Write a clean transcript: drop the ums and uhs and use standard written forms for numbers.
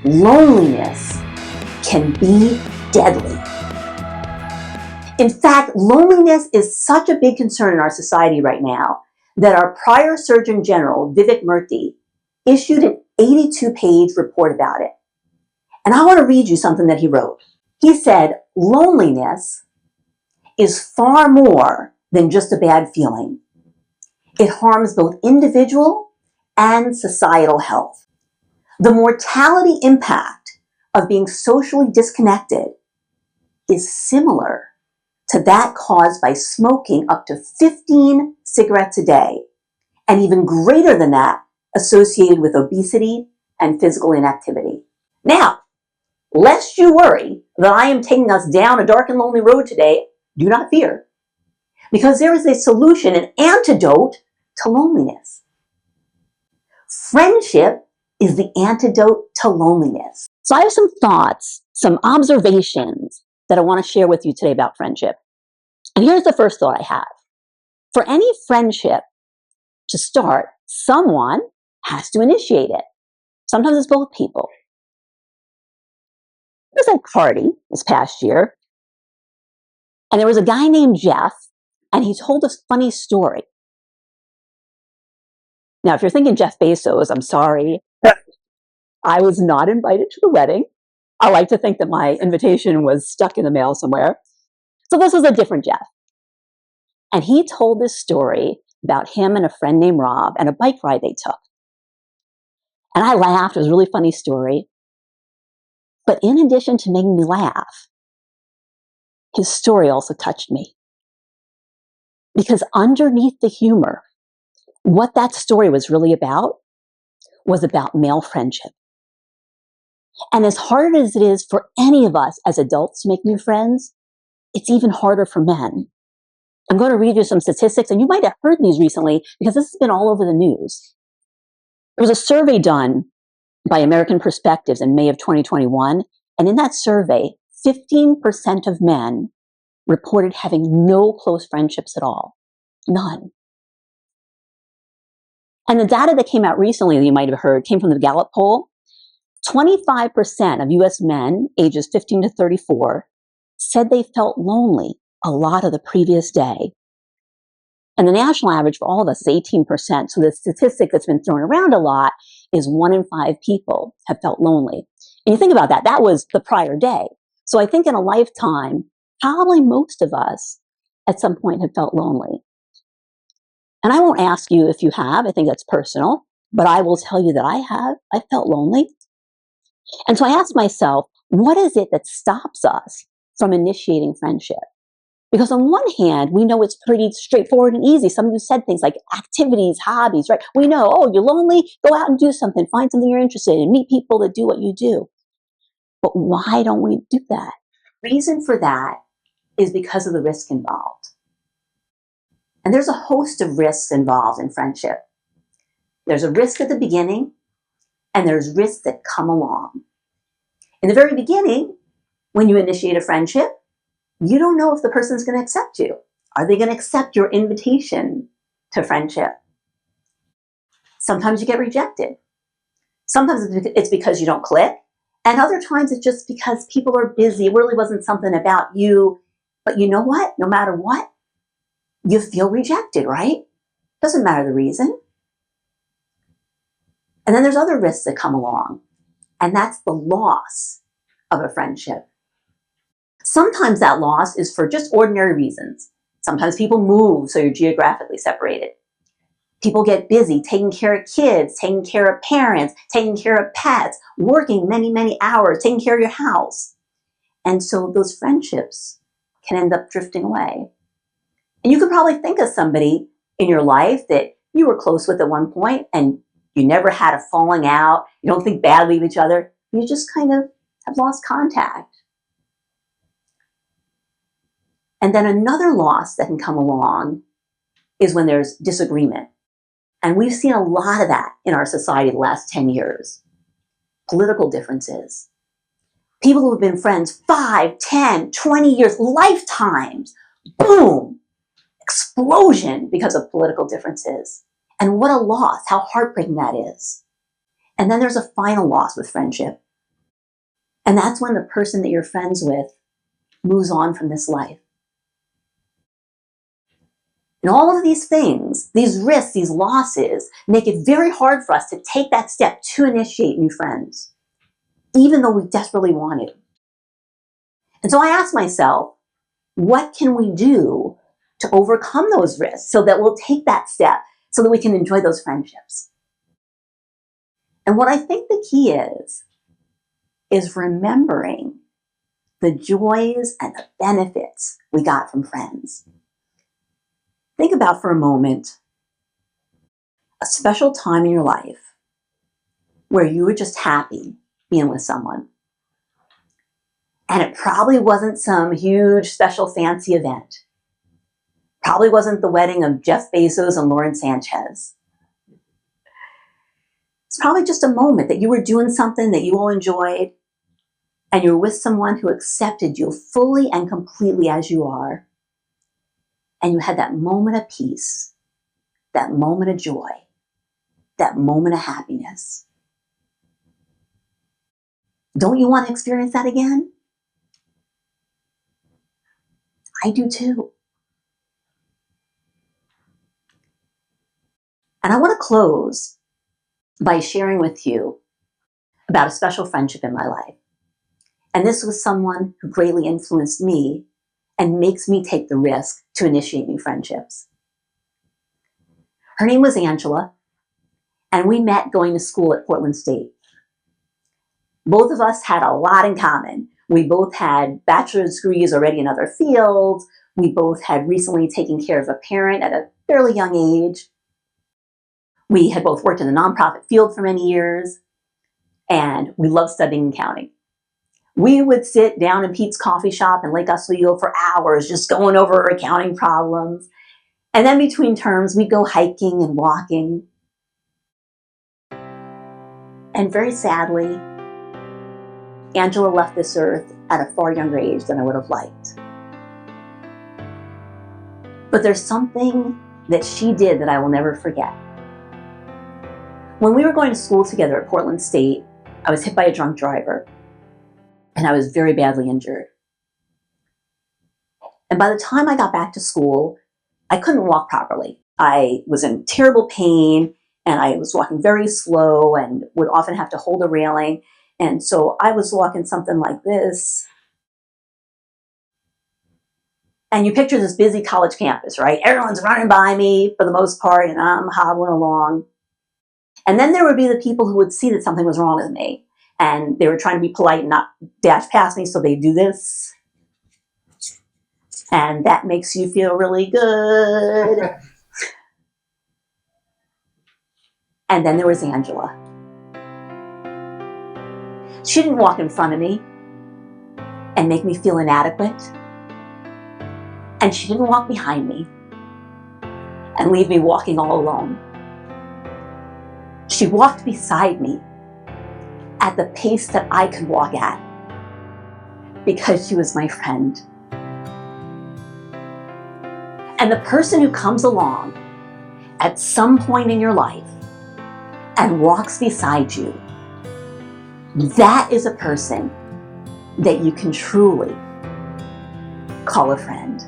loneliness can be deadly. In fact, loneliness is such a big concern in our society right now that our prior Surgeon General, Vivek Murthy, issued an 82-page report about it. And I want to read you something that he wrote. He said, loneliness is far more than just a bad feeling. It harms both individual and societal health. The mortality impact of being socially disconnected is similar to that caused by smoking up to 15 cigarettes a day, and even greater than that associated with obesity and physical inactivity. Now, lest you worry that I am taking us down a dark and lonely road today, do not fear, because there is a solution, an antidote to loneliness. Friendship is the antidote to loneliness. So I have some thoughts, some observations that I want to share with you today about friendship. And here's the first thought I have. For any friendship to start, someone has to initiate it. Sometimes it's both people. There was a party this past year, and there was a guy named Jeff, and he told a funny story. Now, if you're thinking Jeff Bezos, I'm sorry. I was not invited to the wedding. I like to think that my invitation was stuck in the mail somewhere. So this was a different Jeff. And he told this story about him and a friend named Rob and a bike ride they took. And I laughed. It was a really funny story. But in addition to making me laugh, his story also touched me. Because underneath the humor, what that story was really about was about male friendship. And as hard as it is for any of us as adults to make new friends, it's even harder for men. I'm going to read you some statistics, and you might have heard these recently because this has been all over the news. There was a survey done by American Perspectives in May of 2021, and in that survey, 15% of men reported having no close friendships at all. None. And the data that came out recently that you might have heard came from the Gallup poll. 25% of US men ages 15 to 34 said they felt lonely a lot of the previous day. And the national average for all of us is 18%. So the statistic that's been thrown around a lot is 1 in 5 people have felt lonely. And you think about that, that was the prior day. So I think in a lifetime, probably most of us at some point have felt lonely. And I won't ask you if you have, I think that's personal, but I will tell you that I have. I felt lonely. And so I asked myself, what is it that stops us from initiating friendship? Because on one hand, we know it's pretty straightforward and easy. Some of you said things like activities, hobbies, right? We know, oh, you're lonely, go out and do something, find something you're interested in, meet people that do what you do. But why don't we do that? Reason for that is because of the risk involved. And there's a host of risks involved in friendship. There's a risk at the beginning, and there's risks that come along. In the very beginning, when you initiate a friendship, you don't know if the person's going to accept you. Are they going to accept your invitation to friendship? Sometimes you get rejected. Sometimes it's because you don't click. And other times it's just because people are busy. It really wasn't something about you. But you know what? No matter what, you feel rejected, right? Doesn't matter the reason. And then there's other risks that come along. And that's the loss of a friendship. Sometimes that loss is for just ordinary reasons. Sometimes people move, so you're geographically separated. People get busy taking care of kids, taking care of parents, taking care of pets, working many, many hours, taking care of your house. And so those friendships can end up drifting away. And you could probably think of somebody in your life that you were close with at one point and you never had a falling out. You don't think badly of each other. You just kind of have lost contact. And then another loss that can come along is when there's disagreement. And we've seen a lot of that in our society the last 10 years. Political differences. People who have been friends 5, 10, 20 years, lifetimes, boom, explosion because of political differences. And what a loss, how heartbreaking that is. And then there's a final loss with friendship, And that's when the person that you're friends with moves on from this life. And all of these things, these risks, these losses, make it very hard for us to take that step to initiate new friends, even though we desperately want to. And so I asked myself, what can we do to overcome those risks so that we'll take that step so that we can enjoy those friendships? And what I think the key is remembering the joys and the benefits we got from friends. Think about for a moment a special time in your life where you were just happy being with someone. And it probably wasn't some huge, special, fancy event. Probably wasn't the wedding of Jeff Bezos and Lauren Sanchez. It's probably just a moment that you were doing something that you all enjoyed, and you were with someone who accepted you fully and completely as you are. And you had that moment of peace, that moment of joy, that moment of happiness. Don't you want to experience that again? I do too. And I want to close by sharing with you about a special friendship in my life. And this was someone who greatly influenced me and makes me take the risk to initiate new friendships. Her name was Angela, and we met going to school at Portland State. Both of us had a lot in common. We both had bachelor's degrees already in other fields. We both had recently taken care of a parent at a fairly young age. We had both worked in the nonprofit field for many years, and we loved studying accounting. We would sit down in Pete's coffee shop in Lake Oswego for hours just going over accounting problems. And then between terms, we'd go hiking and walking. And very sadly, Angela left this earth at a far younger age than I would have liked. But there's something that she did that I will never forget. When we were going to school together at Portland State, I was hit by a drunk driver, and I was very badly injured. And by the time I got back to school, I couldn't walk properly. I was in terrible pain, and I was walking very slow and would often have to hold a railing. And so I was walking something like this. And you picture this busy college campus, right? Everyone's running by me for the most part, and I'm hobbling along. And then there would be the people who would see that something was wrong with me. And they were trying to be polite and not dash past me, so they do this. And that makes you feel really good. And then there was Angela. She didn't walk in front of me and make me feel inadequate. And she didn't walk behind me and leave me walking all alone. She walked beside me at the pace that I could walk at because she was my friend. And the person who comes along at some point in your life and walks beside you, that is a person that you can truly call a friend.